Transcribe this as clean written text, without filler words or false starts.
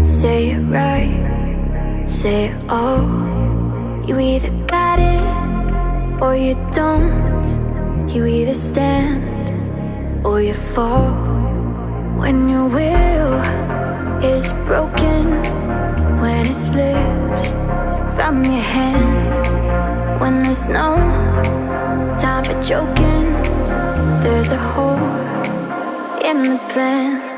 Say it right, say it all. You either got it or you don't. You either stand or you fall. When your will is broken, when it slips from your hand, when there's no time for joking, there's a hole in the plan.